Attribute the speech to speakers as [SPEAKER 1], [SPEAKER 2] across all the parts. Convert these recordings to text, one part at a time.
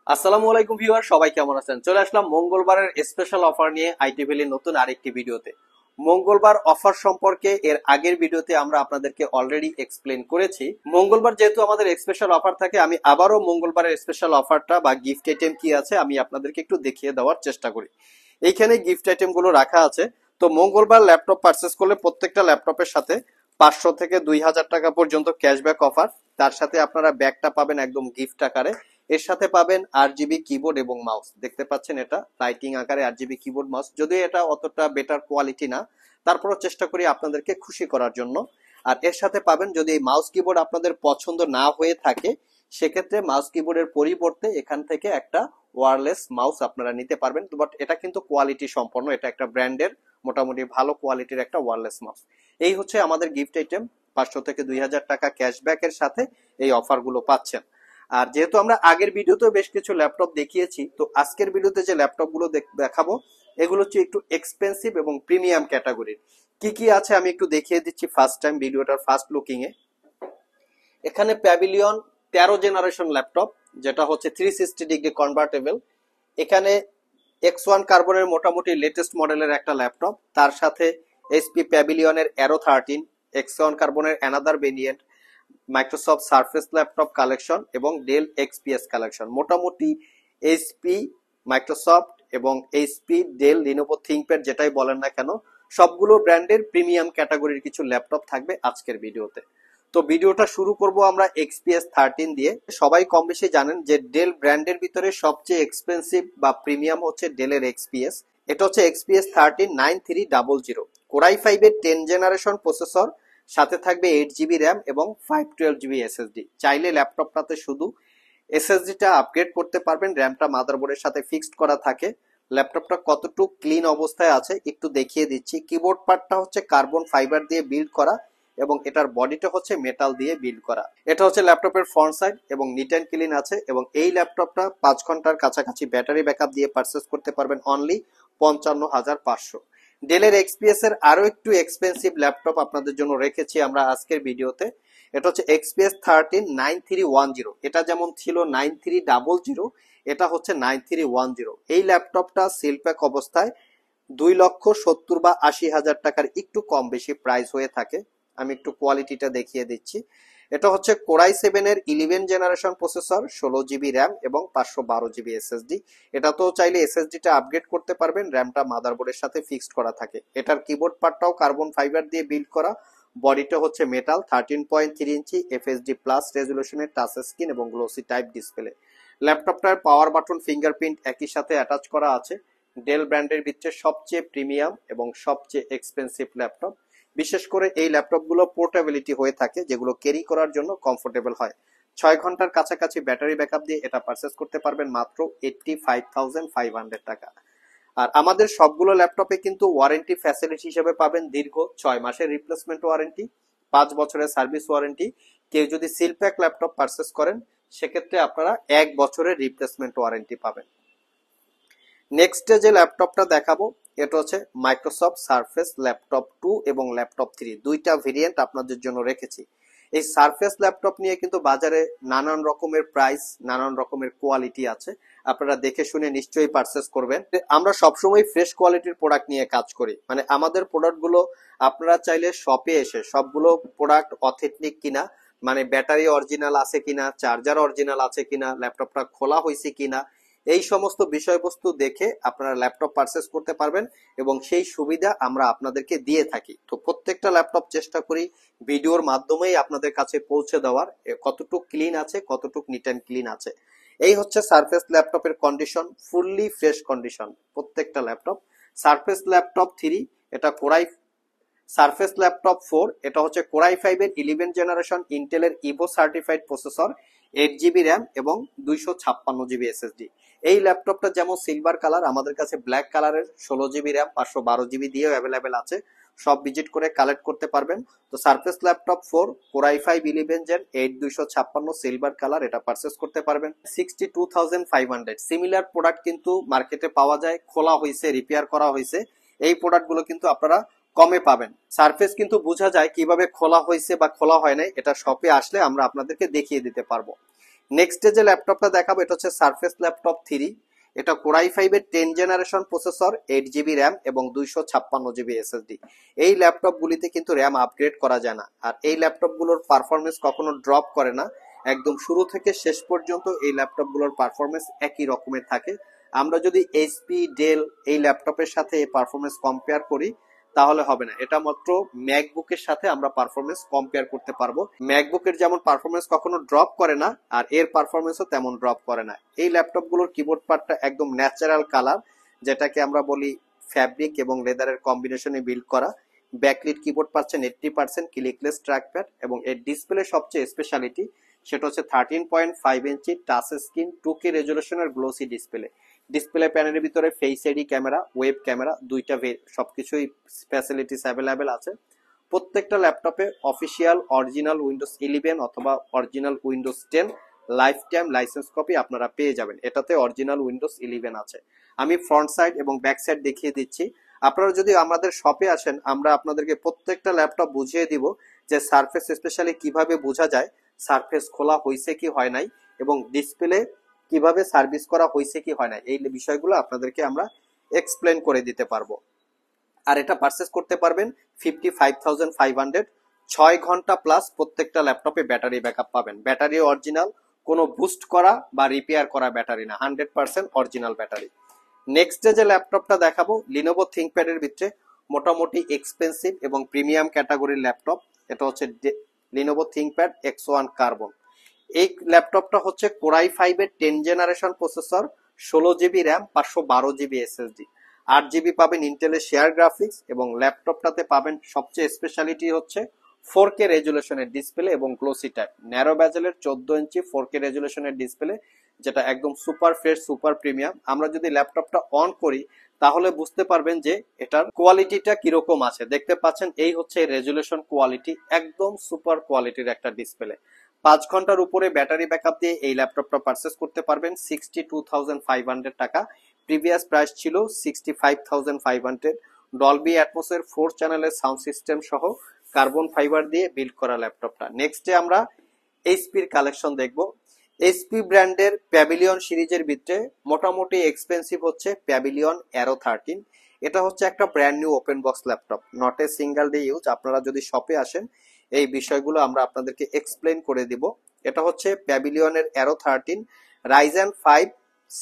[SPEAKER 1] আসসালামু আলাইকুম ভিউয়ার, সবাই কেমন আছেন? চলে আসলাম মঙ্গলবারের স্পেশাল অফার নিয়ে আইটি ভ্যালির নতুন আরেকটি ভিডিওতে। মঙ্গলবার অফার সম্পর্কে এর আগের ভিডিওতে আমরা আপনাদেরকে অলরেডি এক্সপ্লেন করেছি। মঙ্গলবার যেহেতু আমাদের স্পেশাল অফার থাকে, আমি আবারও মঙ্গলবারের স্পেশাল অফারটা বা গিফট আইটেম কি আছে আমি আপনাদেরকে একটু দেখিয়ে দেওয়ার চেষ্টা করি। এইখানে গিফট আইটেম গুলো রাখা আছে। তো মঙ্গলবার ল্যাপটপ পারচেস করলে প্রত্যেকটা ল্যাপটপের সাথে 500 থেকে 2000 টাকা পর্যন্ত ক্যাশব্যাক অফার। তার সাথে আপনারা ব্যাগটা পাবেন একদম গিফট আকারে। এর সাথে পাবেন আরজিবি কিবোর্ড এবং মাউস। দেখতে পাচ্ছেন এটা লাইটিং আকারে আরজিবি কিবোর্ড মাউস, যদিও এটা অতটা বেটার কোয়ালিটি না, তারপরও চেষ্টা করি আপনাদেরকে খুশি করার জন্য। আর এর সাথে পাবেন, যদি এই মাউস কিবোর্ড আপনাদের পছন্দ না হয়ে থাকে সেক্ষেত্রে মাউস কিবোর্ডের পরিবর্তে এখান থেকে একটা ওয়্যারলেস মাউস আপনারা নিতে পারবেন। বাট এটা কিন্তু কোয়ালিটি সম্পন্ন, এটা একটা ব্র্যান্ডের মোটামুটি ভালো কোয়ালিটির একটা ওয়্যারলেস মাউস। এই হচ্ছে আমাদের গিফট আইটেম। 500 থেকে 2000 টাকা ক্যাশব্যাকের সাথে এই অফার গুলো পাচ্ছেন। আর যেহেতু আমরা আগের ভিডিওতে বেশ কিছু ল্যাপটপ দেখিয়েছি, তো আজকের ভিডিওতে যে ল্যাপটপ গুলো দেখাবো এগুলো হচ্ছে একটু এক্সপেন্সিভ এবং প্রিমিয়াম ক্যাটাগরির। কি কি আছে আমি একটু দেখিয়ে দিচ্ছি ফার্স্ট টাইম ভিডিওটার ফার্স্ট লুকিং এ। এখানে প্যাভিলিয়ন 13 জেনারেশন ল্যাপটপ, যেটা হচ্ছে 360 ডিগ্রি কনভার্টেবল। এখানে X1 কার্বনের মোটামুটি লেটেস্ট মডেলের একটা ল্যাপটপ, তার সাথে এইচপি প্যাভিলিয়নের অ্যারো 13, X1 কার্বনের another variant, Microsoft surface laptop collection এবং ডেল এক্সপিএস কালেকশন। মোটামুটি এইচপি, মাইক্রোসফট এবং এইচপি, ডেল, লিনোভো থিংকপ্যাড যেটাই বলেন না কেন, সবগুলো ব্র্যান্ডের প্রিমিয়াম ক্যাটাগরির কিছু ল্যাপটপ থাকবে আজকের ভিডিওতে। তো ভিডিওটা শুরু করব আমরা এক্সপিএস 13 দিয়ে। সবাই কম বেশি জানেন যে ডেল ব্র্যান্ডের ভিতরে সবচেয়ে এক্সপেন্সিভ বা প্রিমিয়াম হচ্ছে ডেলের এক্সপিএস। এটা হচ্ছে এক্সপিএস 13 9300 কোরাই 5 এর 10 জেনারেশন প্রসেসর, সাথে থাকবে 8 জিবি র্যাম এবং 512 জিবি এসএসডি। চাইলে ল্যাপটপটাতে শুধু এসএসডিটা আপগ্রেড করতে পারবেন, র্যামটা মাদারবোর্ডের সাথে ফিক্সড করা থাকে। ল্যাপটপটা কতটুকু ক্লিন অবস্থায় আছে একটু দেখিয়ে দিচ্ছি। কিবোর্ড পার্টটা হচ্ছে কার্বন ফাইবার দিয়ে বিল্ড করা এবং এটার বডিটা হচ্ছে মেটাল দিয়ে বিল্ড করা। এটা হচ্ছে ল্যাপটপের ফ্রন্ট সাইড এবং নিট অ্যান্ড ক্লিন আছে। এবং এই ল্যাপটপটা 5 ঘন্টার কাছাকাছি ব্যাটারি ব্যাকআপ দিয়ে পারচেস করতে পারবেন অনলি 55,500। ডেলের এক্সপিএস এর আরো একটু এক্সপেন্সিভ ল্যাপটপ আপনাদের জন্য রেখেছি আমরা আজকের ভিডিওতে। এটা হচ্ছে এক্সপিএস 13 9310। এটা যেমন ছিল 9300, এটা হচ্ছে 9310। এই ল্যাপটপটা সিলপ্যাক অবস্থায় 2,70,000 বা 80,000 টাকার একটু কম বেশি প্রাইস হয়ে থাকে। আমি একটু কোয়ালিটিটা দেখিয়ে দিচ্ছি। এটা হচ্ছে কোরাই 7 এর 11 জেনারেশন প্রসেসর, 16 জিবি র্যাম এবং 512 জিবি এসএসডি। এটা তো চাইলে এসএসডিটা আপগ্রেড করতে পারবেন, র্যামটা মাদারবোর্ডের সাথে ফিক্সড করা থাকে। এটার কিবোর্ড পার্টটাও কার্বন ফাইবার দিয়ে বিল্ড করা, বডিটা হচ্ছে মেটাল, 13.3 ইঞ্চি এফএসডি প্লাস রেজুলেশনের টাচ স্ক্রিন এবং গ্লোসি টাইপ ডিসপ্লে। ল্যাপটপটার পাওয়ার বাটন ফিঙ্গারপ্রিন্ট একই সাথে অ্যাটাচ করা আছে। ডেল ব্র্যান্ডের ভিতরে সবচেয়ে প্রিমিয়াম এবং সবচেয়ে এক্সপেন্সিভ ল্যাপটপ। বিশেষ করে এই ল্যাপটপগুলো পোর্টেবিলিটি হয়ে থাকে, যেগুলো ক্যারি করার জন্য কমফোর্টেবল হয়। 6 ঘন্টার কাছাকাছি ব্যাটারি ব্যাকআপ দিয়ে এটা পারচেস করতে পারবেন মাত্র 85,500 টাকা। আর আমাদের সবগুলো ল্যাপটপে কিন্তু ওয়ারেন্টি ফ্যাসিলিটি হিসেবে পাবেন দীর্ঘ 6 মাসের রিপ্লেসমেন্ট ওয়ারেন্টি, 5 বছরের সার্ভিস ওয়ারেন্টি। কেউ যদি সিলপ্যাক ল্যাপটপ পারচেস করেন সেক্ষেত্রে আপনারা 1 বছরের রিপ্লেসমেন্ট ওয়ারেন্টি পাবেন। নেক্সট যে ল্যাপটপটা দেখাবো এটা হচ্ছে মাইক্রোসফট সারফেস ল্যাপটপ 2 এবং ল্যাপটপ 3, দুইটা ভেরিয়েন্ট আপনাদের জন্য রেখেছি। এই সারফেস ল্যাপটপ নিয়ে কিন্তু বাজারে নানান রকমের প্রাইস, নানান রকমের কোয়ালিটি আছে, আপনারা দেখে শুনে নিশ্চয়ই পারচেস করবেন। আমরা সবসময় ফ্রেশ কোয়ালিটির প্রোডাক্ট নিয়ে কাজ করি, মানে আমাদের প্রোডাক্টগুলো আপনারা চাইলে শপে এসে সবগুলো প্রোডাক্ট অথেন্টিক কিনা, মানে ব্যাটারি অরিজিনাল আছে কিনা, চার্জার অরিজিনাল আছে কিনা, ল্যাপটপটা খোলা হয়েছে কিনা, এই সমস্ত বিষয়বস্তু দেখে আপনারা ল্যাপটপ পারচেস করতে পারবেন এবং সেই সুবিধা আমরা আপনাদেরকে দিয়ে থাকি। তো প্রত্যেকটা ল্যাপটপ চেষ্টা করি ভিডিওর মাধ্যমেই আপনাদের কাছে পৌঁছে দেওয়ার, কতটুকু ক্লিন আছে, কতটুকু নিট অ্যান্ড ক্লিন আছে। এই হচ্ছে সারফেস ল্যাপটপের কন্ডিশন, ফুললি ফ্রেশ কন্ডিশন প্রত্যেকটা ল্যাপটপ। সারফেস ল্যাপটপ 3, এটা কোরাই সারফেস ল্যাপটপ 4, এটা হচ্ছে কোরাই 5 এর 11 জেনারেশন ইন্টেলের Evo certified processor, 8 GB RAM এবং 256 জিবি এসএসডি। এই ল্যাপটপটা যেমন সিলভার কালার, আমাদের কাছে ব্ল্যাক কালারের 16 জিবি র্যাম 512 জিবি দিয়েও অ্যাভেলেবেল আছে, সব ভিজিট করে কালেক্ট করতে পারবেন। তো surface laptop 4 core i 5 11 gen 8 256 silver colour, এটা পারচেস করতে পারবেন 62,500। সিমিলার প্রোডাক্ট কিন্তু মার্কেটে পাওয়া যায়, খোলা হয়েছে, রিপেয়ার করা হয়েছে। এই প্রোডাক্টগুলো কিন্তু আপনারা কমে পাবেন। সারফেস কিন্তু বোঝা যায় কিভাবে খোলা হয়েছে বা খোলা হয় নাই, এটা শপে আসলে আমরা আপনাদেরকে দেখিয়ে দিতে পারবো। নেক্সট যে ল্যাপটপটা দেখাবো এটা হচ্ছে সারফেস ল্যাপটপ 3। এটা কোরাই 5 এর 10 জেনারেশন প্রসেসর, 8 জিবি র্যাম এবং 256 জিবি এসএসডি। এই ল্যাপটপ গুলিতে কিন্তু র্যাম আপগ্রেড করা যায় না, আর এই ল্যাপটপ গুলোর পারফরমেন্স কখনো ড্রপ করে না। একদম শুরু থেকে শেষ পর্যন্ত এই ল্যাপটপ গুলোর পারফরমেন্স একই রকমের থাকে। আমরা যদি এইচপি, ডেল এই ল্যাপটপের সাথে এই পারফরমেন্স কম্পেয়ার করি তাহলে হবে না। এটা মাত্র ম্যাকবুকের সাথে আমরা পারফরমেন্স কম্পেয়ার করতে পারবো। ম্যাকবুকের যেমন পারফরমেন্স কখনো ড্রপ করে না, আর এর পারফরমেন্সও তেমন ড্রপ করে না। এই ল্যাপটপ গুলোর কিবোর্ড পার্টটা একদম ন্যাচারাল কালার, যেটাকে আমরা বলি ফ্যাব্রিক এবং লেদারের কম্বিনেশনে বিল্ড করা। ব্যাকলিট কিবোর্ড পাচ্ছেন 80%, ক্লিকলেস ট্র্যাকপ্যাড, এবং এর ডিসপ্লে সবচেয়ে স্পেশালিটি সেটা হচ্ছে 13.5 ইঞ্চি টাচ স্ক্রিন 2K রেজলিউশনের গ্লোসি ডিসপ্লে। ডিসপ্লে প্যানেলের ভিতরে face ID camera, web camera, দুইটা সবকিছুই ফ্যাসিলিটিস অ্যাভেলেবেল আছে। প্রত্যেকটা ল্যাপটপে অফিসিয়াল অরিজিনাল উইন্ডোজ 11 অথবা original Windows 10 life time licence copy আপনারা পেয়ে যাবেন। এটাতে অরিজিনাল উইন্ডোজ 11 আছে। আমি ফ্রন্ট সাইড এবং ব্যাক সাইড দেখিয়ে দিচ্ছি। আপনারা যদি আমাদের শপে আসেন আমরা আপনাদেরকে প্রত্যেকটা ল্যাপটপ বুঝিয়ে দিব যে সারফেস স্পেশালি কিভাবে বোঝা যায় সারফেস খোলা হয়েছে কি হয় নাই, এবং ডিসপ্লে কিভাবে সার্ভিস করা হয়েছে কি হয় না, এই বিষয়গুলো আপনাদেরকে আমরা এক্সপ্লেন করে দিতে পারবো। আর এটা পারচেস করতে পারবেন 55,500। 6 ঘন্টা প্লাস প্রত্যেকটা ল্যাপটপে ব্যাটারি ব্যাকআপ পাবেন। ব্যাটারি অরিজিনাল, কোনো বুস্ট করা বা রিপেয়ার করা ব্যাটারি না, 100% অরিজিনাল ব্যাটারি। নেক্সট যে ল্যাপটপটা দেখাবো লিনোভো থিংকপ্যাড এর ভিতরে মোটামুটি এক্সপেন্সিভ এবং প্রিমিয়াম ক্যাটাগরির ল্যাপটপ। এটা হচ্ছে লিনোভো থিংকপ্যাড X1 কার্বন। এই ল্যাপটপটা হচ্ছে কোরাই 5 এর 10 generation processor, 16 GB RAM, 512 GB SSD. 8 GB পাবেন ইন্টেলের শেয়ার গ্রাফিক্স, এবং ল্যাপটপটাতে পাবেন সবচেয়ে স্পেশালিটি হচ্ছে 4K রেজুলেশনের ডিসপ্লে এবং গ্লোসি টাইপ ন্যারো ব্যাজেলের 14 ইঞ্চি 4K রেজুলেশনের ডিসপ্লে, যেটা একদম সুপার ফ্রেশ, সুপার প্রিমিয়াম। আমরা যদি ল্যাপটপটা অন করি তাহলে বুঝতে পারবেন যে এটার কোয়ালিটিটা কিরকম আছে। দেখতে পাচ্ছেন এই হচ্ছে রেজুলেশন কোয়ালিটি, একদম সুপার কোয়ালিটির একটা ডিসপ্লে। 5 ঘন্টার উপরে ব্যাটারি ব্যাকআপ দিয়ে এই ল্যাপটপটা পারচেস করতে পারবেন 62,500 টাকা। প্রিভিয়াস প্রাইস ছিল 65,500। ডলবি অ্যাটমসের 4 চ্যানেলের সাউন্ড সিস্টেম সহ কার্বন ফাইবার দিয়ে বিল্ড করা ল্যাপটপটা। নেক্সটে আমরা এইচপির কালেকশন দেখব। এইচপি ব্র্যান্ডের প্যাভিলিয়ন সিরিজের ভিতরে মোটামুটি এক্সপেন্সিভ হচ্ছে প্যাভিলিয়ন অ্যারো 13। এটা হচ্ছে একটা brand new open box laptop, not a single day use. আপনারা যদি শপে আসেন এই বিষয়গুলো আমরা আপনাদেরকে এক্সপ্লেন করে দিব। এটা হচ্ছে প্যাভিলিয়নের Aero 13 Ryzen 5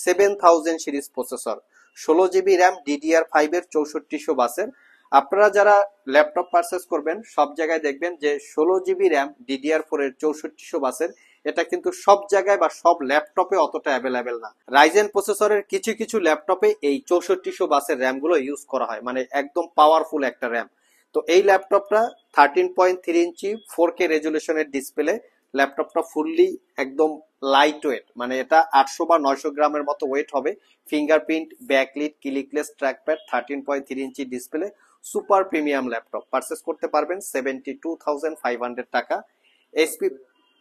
[SPEAKER 1] 7000 series processor, 16 GB RAM, DDR5 এর 6400 বাসের। আপনারা যারা ল্যাপটপ পারচেস করবেন সব জায়গায় দেখবেন যে 16 জিবি র্যাম, DDR4 এর 6400 বাসের, এটা কিন্তু সব জায়গায় বা সব ল্যাপটপে অতটা অ্যাভেলেবেল না। রাইজেন প্রসেসরের কিছু কিছু ল্যাপটপে এই 6400 বাসের র্যাম গুলো ইউজ করা হয়, মানে একদম পাওয়ারফুল একটা র্যাম। তো এই ল্যাপটপটা 13.3 ইঞ্চি 4K রেজুলেশনের ডিসপ্লে। ল্যাপটপটা ফুললি একদম লাইট ওয়েট, মানে এটা 800 বা 900 গ্রামের মতো ওয়েট হবে। Fingerprint, backlit, clickless trackpad, 13.3 inch display, super premium laptop. Purchase করতে পারবেন 72,500 টাকা। এসপি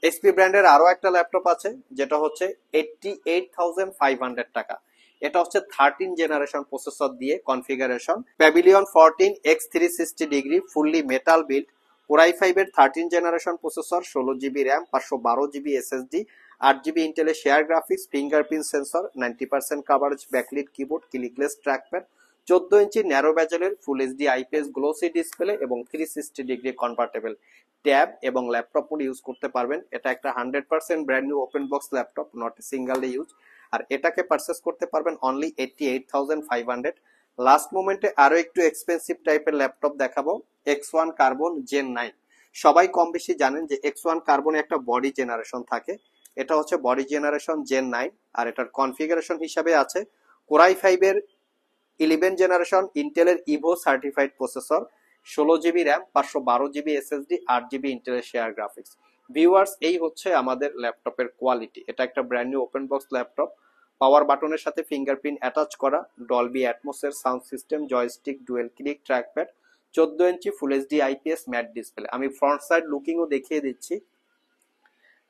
[SPEAKER 1] এসপি ব্র্যান্ডের আরো একটা ল্যাপটপ আছে যেটা হচ্ছে 88,500 টাকা। এটা হচ্ছে 13 জেনারেশন প্রসেসর দিয়ে configuration, Pavilion 14 X360 degree fully metal build, Core i 5 এর 13 generation processor, 16 GB RAM, 512 GB SSD, 8 GB ইন্টেলের shared graphics, fingerprint sensor, 90% coverage, backlit keyboard, clickless trackpad, 14 inch narrow ব্যাজেলের full HD IPS glossy display এবং 360 degree convertible tab এবং laptop mode use করতে পারবেন। এটা একটা 100% brand new open box laptop, not single day use. আর এটাকে purchase করতে পারবেন অনলি 88,500। লাস্ট মোমেন্টে আরো একটু এক্সপেন্সিভ টাইপের ল্যাপটপ দেখাবো, X1 কার্বন জেন 9। সবাই কম বেশি জানেন যে X1 কার্বনে একটা বডি জেনারেশন থাকে, এটা হচ্ছে বডি জেনারেশন জেন 9। আর এটার কনফিগারেশন হিসাবে আছে কোরাই 5 এর 11 জেনারেশন ইন্টেলের Evo certified processor, 16 GB RAM, 512 GB SSD, 8 GB ইন্টেলের শেয়ার গ্রাফিক্স। ভিউয়ার্স, এই হচ্ছে আমাদের ল্যাপটপের কোয়ালিটি। এটা একটা brand new open box laptop, power বাটনের সাথে ফিঙ্গারপ্রিন্ট অ্যাটাচ করা, ডলবি অ্যাটমসের sound system, joystick, dual click trackpad, 14 inch full HD IPS matte display. আমি ফ্রন্ট সাইড লুকিংও দেখিয়ে দিচ্ছি।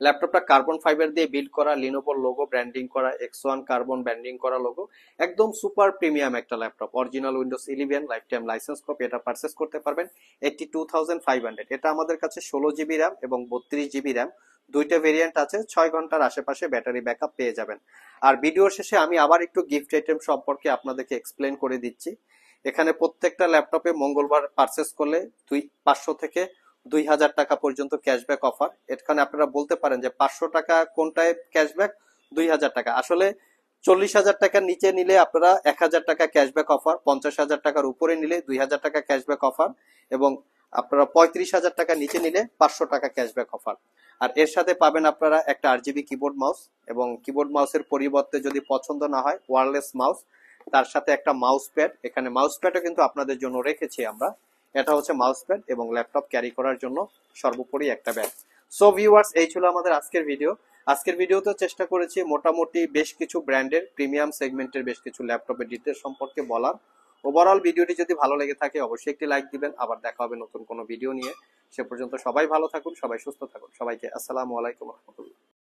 [SPEAKER 1] ল্যাপটপটা কার্বন ফাইবার দিয়ে বিল্ড করা, লিনোভোর লোগো ব্র্যান্ডিং করা, X1 কার্বন ব্র্যান্ডিং করা লোগো, একদম সুপার প্রিমিয়াম একটা laptop. Original Windows 11 life time licence copy. এটা পারচেস করতে পারবেন 82,500। এটা আমাদের কাছে 16 জিবি র্যাম এবং 32 জিবি র্যাম দুইটা ভেরিয়েন্ট আছে, 6 ঘন্টার আশেপাশে ব্যাটারি ব্যাকআপ পেয়ে যাবেন। আর ভিডিওর শেষে আমি আবার একটু গিফট আইটেম সম্পর্কে আপনাদেরকে এক্সপ্লেন করে দিচ্ছি। এখানে প্রত্যেকটা ল্যাপটপে মঙ্গলবার পারচেস করলে 500 থেকে 2000 টাকা পর্যন্ত ক্যাশব্যাক অফার। এখানে আপনারা বলতে পারেন যে 500 টাকা কোনটায় ক্যাশব্যাক, 2000 টাকা। আসলে 40,000 টাকার নিচে নিলে আপনারা 1000 টাকা ক্যাশব্যাক অফার, 50,000 টাকার উপরে নিলে 2000 টাকা ক্যাশব্যাক অফার, এবং আপনারা 35,000 টাকা নিচে নিলে 500 টাকা ক্যাশব্যাক অফার। আর এর সাথে পাবেন আপনারা একটা RGB কিবোর্ড মাউস, এবং কিবোর্ড মাউসের পরিবর্তে যদি পছন্দ না হয় ওয়্যারলেস মাউস, তার সাথে একটা মাউস প্যাড। এখানে মাউস প্যাডও কিন্তু আপনাদের জন্য রেখেছি আমরা। এটা হচ্ছে মাউস প্যাড এবং ল্যাপটপ ক্যারি করার জন্য সর্বোপরি একটা ব্যাগ। সো ভিউয়ার্স, এই ছিল আমাদের আজকের ভিডিও। আজকের ভিডিওতে চেষ্টা করেছি মোটামুটি বেশ কিছু ব্র্যান্ডের প্রিমিয়াম সেগমেন্টের বেশ কিছু ল্যাপটপের ডিটেইলস সম্পর্কে বলার। ওভারঅল ভিডিওটি যদি ভালো লেগে থাকে অবশ্যই একটি লাইক দিবেন। আবার দেখা হবে নতুন কোনো ভিডিও নিয়ে। সে পর্যন্ত সবাই ভালো থাকুন, সবাই সুস্থ থাকুন। সবাইকে আসসালামু আলাইকুম রহমতুল্লাহ।